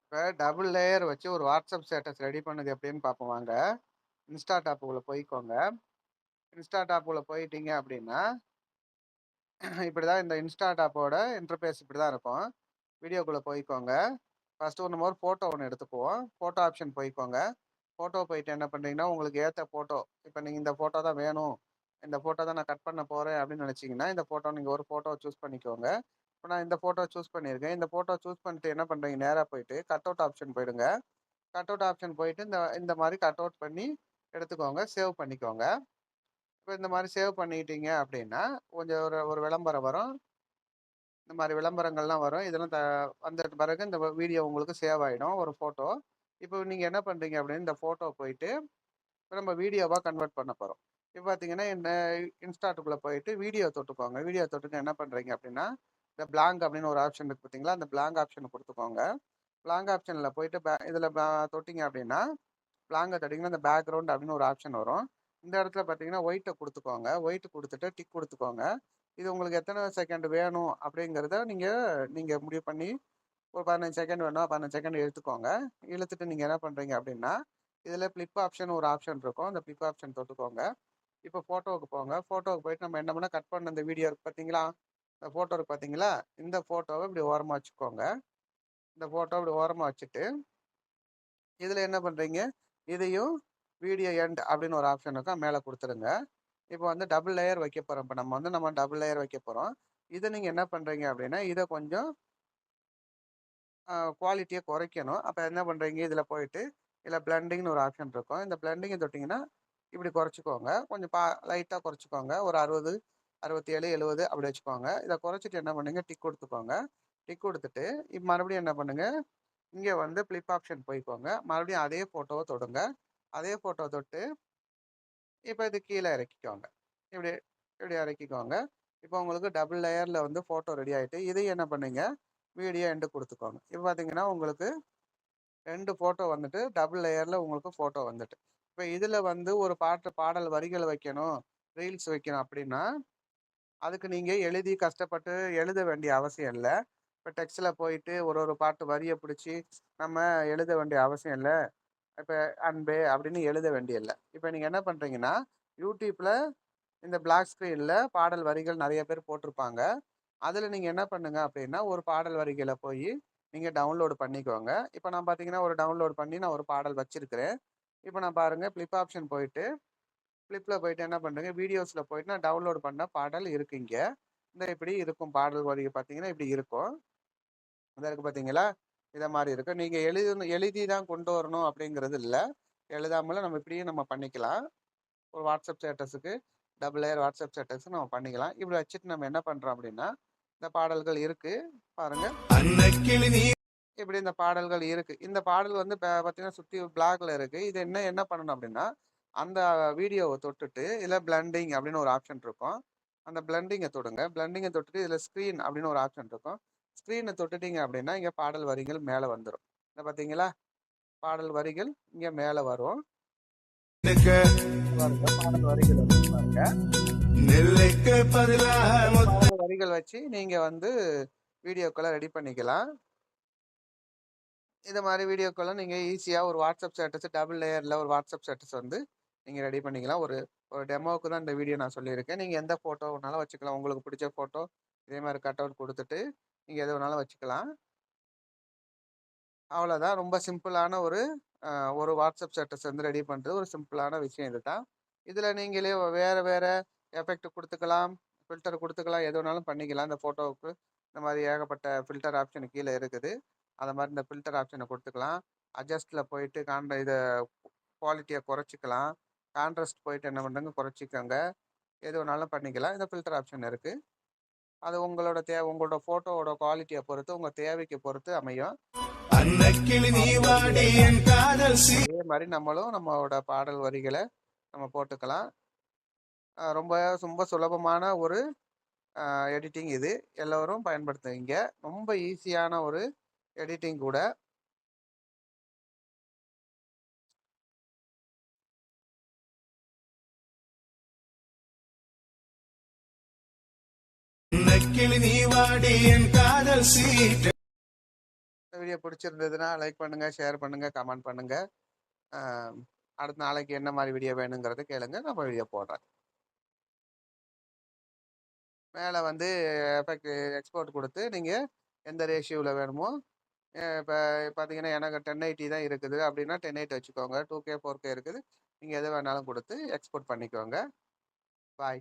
இப்போ double layer வச்சு ஒரு வாட்ஸ்அப் ஸ்டேட்டஸ் ரெடி பண்ணது எப்படின்னு பார்ப்போம் வாங்க. இன்ஸ்டா டாப்புக்குள்ளே போய்க்கோங்க. இன்ஸ்டா டாப்புக்குள்ளே போயிட்டீங்க அப்படின்னா இப்படி தான் இந்த இன்ஸ்டா டாப்போட இன்டர்ஃபேஸ் இப்படி தான் இருக்கும். வீடியோக்குள்ளே போய்க்கோங்க. ஃபஸ்ட்டு நம்ம ஒரு ஃபோட்டோ ஒன்று எடுத்துக்குவோம். ஃபோட்டோ ஆப்ஷன் போய்க்கோங்க. ஃபோட்டோ போயிட்டு என்ன பண்ணுறீங்கன்னா, உங்களுக்கு ஏற்ற ஃபோட்டோ இப்போ நீங்கள் இந்த ஃபோட்டோ தான் வேணும், இந்த ஃபோட்டோ தான் நான் கட் பண்ண போகிறேன் அப்படின்னு நினச்சிங்கன்னா, இந்த ஃபோட்டோ நீங்கள் ஒரு ஃபோட்டோ சூஸ் பண்ணிக்கோங்க. இப்போ நான் இந்த ஃபோட்டோ சூஸ் பண்ணியிருக்கேன். இந்த ஃபோட்டோ சூஸ் பண்ணிட்டு என்ன பண்ணுறீங்க, நேராக போயிட்டு கட் அவுட் ஆப்ஷன் போயிடுங்க. கட் அவுட் ஆப்ஷன் போயிட்டு இந்த இந்த மாதிரி கட் அவுட் பண்ணி எடுத்துக்கோங்க. சேவ் பண்ணிக்கோங்க. இப்போ இந்த மாதிரி சேவ் பண்ணிட்டீங்க அப்படின்னா கொஞ்சம் ஒரு ஒரு விளம்பரம் வரும். இந்த மாதிரி விளம்பரங்கள்லாம் வரும். இதெல்லாம் வந்த பிறகு இந்த வீடியோ உங்களுக்கு சேவ் ஆகிடும் ஒரு ஃபோட்டோ. இப்போ நீங்கள் என்ன பண்ணுறீங்க அப்படின்னு இந்த ஃபோட்டோ போயிட்டு இப்போ நம்ம வீடியோவாக கன்வெர்ட் பண்ண போகிறோம். இப்போ பார்த்தீங்கன்னா இந்த இன்ஸ்டாட்டுக்குள்ளே போயிட்டு வீடியோ தொட்டுக்கோங்க. வீடியோ தொட்டுட்டு என்ன பண்ணுறீங்க அப்படின்னா இந்த பிளாங்க் அப்படின்னு ஒரு ஆப்ஷன் இருக்குது பார்த்தீங்களா, அந்த பிளாங்க் ஆப்ஷனை கொடுத்துக்கோங்க. பிளாங்க் ஆப்ஷனில் போயிட்டு இதில் தொட்டிங்க அப்படின்னா பிளாங்கை தொட்டிங்கன்னா இந்த பேக்ரவுண்ட் அப்படின்னு ஒரு ஆப்ஷன் வரும். இந்த இடத்துல பார்த்தீங்கன்னா ஒயிட்டை கொடுத்துக்கோங்க. ஒயிட் கொடுத்துட்டு டிக் கொடுத்துக்கோங்க. இது உங்களுக்கு எத்தனை செகண்ட் வேணும் அப்படிங்கிறத நீங்கள் முடிவு பண்ணி ஒரு 15 செகண்ட் வேணும்னா 15 செகண்ட் இழுத்துக்கோங்க. இழுத்துட்டு நீங்கள் என்ன பண்ணுறீங்க அப்படின்னா இதில் ஃப்ளிப் ஆப்ஷன் ஒரு ஆப்ஷன் இருக்கும். அந்த ஃப்ளிப் ஆப்ஷன் தொட்டுக்கோங்க. இப்போ ஃபோட்டோவுக்கு போங்க. ஃபோட்டோவுக்கு போயிட்டு நம்ம என்ன பண்ணால் கட் பண்ண இந்த வீடியோ இருக்குது பார்த்தீங்களா, இந்த ஃபோட்டோ இருக்குது பார்த்தீங்களா, இந்த ஃபோட்டோவை இப்படி ஓரமாக வச்சுக்கோங்க. இந்த ஃபோட்டோ இப்படி ஓரமாக வச்சுட்டு இதில் என்ன பண்ணுறீங்க, இதையும் வீடியோ எண்ட் அப்படின்னு ஒரு ஆப்ஷன் இருக்கும், மேலே கொடுத்துருங்க. இப்போ வந்து டபுள் லேயர் வைக்க போகிறோம். இப்போ நம்ம டபுள் லேயர் வைக்க போகிறோம். இதை நீங்கள் என்ன பண்ணுறீங்க அப்படின்னா இதை கொஞ்சம் குவாலிட்டியை குறைக்கணும். அப்போ என்ன பண்ணுறீங்க, இதில் போயிட்டு இதில் பிளண்டிங்னு ஒரு ஆப்ஷன் இருக்கும். இந்த பிளண்டிங்கை தொட்டிங்கன்னா இப்படி குறைச்சிக்கோங்க. கொஞ்சம் லைட்டாக குறைச்சிக்கோங்க. ஒரு 60, 67, 70 அப்படி வச்சுக்கோங்க. இதை குறைச்சிட்டு என்ன பண்ணுங்க, டிக் கொடுத்துக்கோங்க. டிக் கொடுத்துட்டு இப்போ மறுபடியும் என்ன பண்ணுங்கள், இங்கே வந்து ஃப்ளிப் ஆப்ஷன் போய்க்கோங்க. மறுபடியும் அதே ஃபோட்டோவை தொடுங்க. அதே ஃபோட்டோவை தொட்டு இப்போ இது கீழே இறக்கிக்கோங்க. இப்படி இப்படி இறக்கிக்கோங்க. இப்போ உங்களுக்கு டபுள் லேயரில் வந்து ஃபோட்டோ ரெடி ஆகிட்டு இதையும் என்ன பண்ணுங்க, வீடியோ எண்டு கொடுத்துக்கோங்க. இப்போ பார்த்தீங்கன்னா உங்களுக்கு 2 ஃபோட்டோ வந்துட்டு டபுள் லேயரில் உங்களுக்கு ஃபோட்டோ வந்துட்டு. இப்போ இதில் வந்து ஒரு பாடல் வரிகள் வைக்கணும், ரீல்ஸ் வைக்கணும் அப்படின்னா அதுக்கு நீங்கள் எழுதி கஷ்டப்பட்டு எழுத வேண்டிய அவசியம் இல்லை. இப்போ டெக்ஸ்டில் போயிட்டு ஒரு பாட்டு வரியை பிடிச்சி நம்ம எழுத வேண்டிய அவசியம் இல்லை. இப்போ அன்பே அப்படின்னு எழுத வேண்டிய இல்லை. இப்போ நீங்கள் என்ன பண்ணுறீங்கன்னா யூடியூப்பில் இந்த பிளாக் ஸ்க்ரீனில் பாடல் வரிகள் நிறைய பேர் போட்டிருப்பாங்க. அதில் நீங்கள் என்ன பண்ணுங்க அப்படின்னா ஒரு பாடல் வரிகளை போய் நீங்கள் டவுன்லோடு பண்ணிக்கோங்க. இப்போ நான் பார்த்தீங்கன்னா ஒரு டவுன்லோட் பண்ணி நான் ஒரு பாடல் வச்சுருக்கிறேன். இப்போ நான் பாருங்கள் ஃப்ளிப் ஆப்ஷன் போயிட்டு ஃப்ளிப்பில் போயிட்டு என்ன பண்ணுறேங்க, வீடியோஸில் போயிட்டு நான் டவுன்லோட் பண்ண பாடல் இருக்குங்க. இந்த இப்படி இருக்கும் பாடல் வரி பார்த்தீங்கன்னா இப்படி இருக்கும். இதாக இருக்குது பார்த்தீங்களா, இதை மாதிரி இருக்கும். நீங்கள் எழுதி தான் கொண்டு வரணும் அப்படிங்கிறது இல்லை. எழுதாமல நம்ம இப்படியும் நம்ம பண்ணிக்கலாம். ஒரு வாட்ஸ்அப் ஸ்டேட்டஸுக்கு டபுள் லேயர் வாட்ஸ்அப் ஸ்டேட்டஸ் நம்ம பண்ணிக்கலாம். இப்படி வச்சுட்டு நம்ம என்ன பண்ணுறோம் அப்படின்னா இந்த பாடல்கள் இருக்குது பாருங்கள், இப்படி இந்த பாடல்கள் இருக்குது. இந்த பாடல் வந்து பார்த்தீங்கன்னா சுற்றி பிளாக்ல இருக்குது. இது என்ன பண்ணணும் அப்படின்னா அந்த வீடியோவை தொட்டுட்டு இதில் பிளண்டிங் அப்படின்னு ஒரு ஆப்ஷன் இருக்கும். அந்த பிளண்டிங்கை தொடுங்க. பிளண்டிங்கை தொட்டுட்டு இதில் ஸ்க்ரீன் அப்படின்னு ஒரு ஆப்ஷன் இருக்கும். ஸ்க்ரீனை தொட்டுட்டீங்க அப்படின்னா இங்கே பாடல் வரிகள் மேலே வந்துடும். இந்த பார்த்தீங்களா, பாடல் வரிகள் இங்கே மேலே வரும். பாடல் வரிகள் வந்து பாருங்க, பாடல் வரிகள் வச்சு நீங்கள் வந்து வீடியோக்களை ரெடி பண்ணிக்கலாம். இந்த மாதிரி வீடியோக்கெல்லாம் நீங்கள் ஈஸியாக ஒரு வாட்ஸ்அப் ஸ்டேட்டஸ் டபுள் லேயரில் ஒரு வாட்ஸ்அப் ஸ்டேட்டஸ் வந்து நீங்கள் ரெடி பண்ணிக்கலாம். ஒரு டெமோவுக்கு தான் இந்த வீடியோ நான் சொல்லியிருக்கேன். நீங்கள் எந்த ஃபோட்டோ வேணாலும் வச்சுக்கலாம். உங்களுக்கு பிடிச்ச ஃபோட்டோ இதே மாதிரி கட் அவுட் கொடுத்துட்டு நீங்கள் எது வேணாலும் வச்சுக்கலாம். அவ்வளோதான். ரொம்ப சிம்பிளான ஒரு வாட்ஸ்அப் ஸ்டேட்டஸ் வந்து ரெடி பண்ணுறது ஒரு சிம்பிளான விஷயம் இது தான். இதில் நீங்களே வேறு எஃபெக்ட் கொடுத்துக்கலாம், ஃபில்டர் கொடுத்துக்கலாம், எது வேணாலும் பண்ணிக்கலாம். இந்த ஃபோட்டோவுக்கு இந்த மாதிரி ஏகப்பட்ட ஃபில்டர் ஆப்ஷன் கீழே இருக்குது. அதை மாதிரி இந்த ஃபில்டர் ஆப்ஷனை கொடுத்துக்கலாம். அட்ஜஸ்ட்டில் போயிட்டு இதை குவாலிட்டியை குறைச்சிக்கலாம். கான்ட்ராஸ்ட் போயிட்டு என்ன பண்ணுறங்க குறைச்சிக்கோங்க. எது வேணாலும் பண்ணிக்கலாம். இந்த ஃபில்டர் ஆப்ஷன் இருக்குது. அது உங்களோட ஃபோட்டோவோட குவாலிட்டியை பொறுத்து உங்கள் தேவைக்கு பொறுத்து அமையும். அதே மாதிரி நம்மளோட பாடல் வரிகளை நம்ம போட்டுக்கலாம். ரொம்ப ரொம்ப சுலபமான ஒரு எடிட்டிங் இது. எல்லோரும் பயன்படுத்துவீங்க. ரொம்ப ஈஸியான ஒரு எடிட்டிங் கூட. வீடியோ பிடிச்சிருந்ததுன்னா லைக் பண்ணுங்கள், ஷேர் பண்ணுங்கள், கமெண்ட் பண்ணுங்கள். அடுத்த நாளைக்கு என்ன மாதிரி வீடியோ வேணுங்கிறத கேளுங்க, நம்ம வீடியோ போடுறேன். மேலே வந்து எஃபெக்ட் எக்ஸ்போர்ட் கொடுத்து நீங்கள் எந்த ரேஷியோவில் வேணுமோ, இப்போ பார்த்தீங்கன்னா எனக்கு 1080 தான் இருக்குது அப்படின்னா 1080 வச்சுக்கோங்க. 2K 4K இருக்குது, நீங்கள் எது வேணாலும் கொடுத்து எக்ஸ்போர்ட் பண்ணிக்கோங்க. பாய்.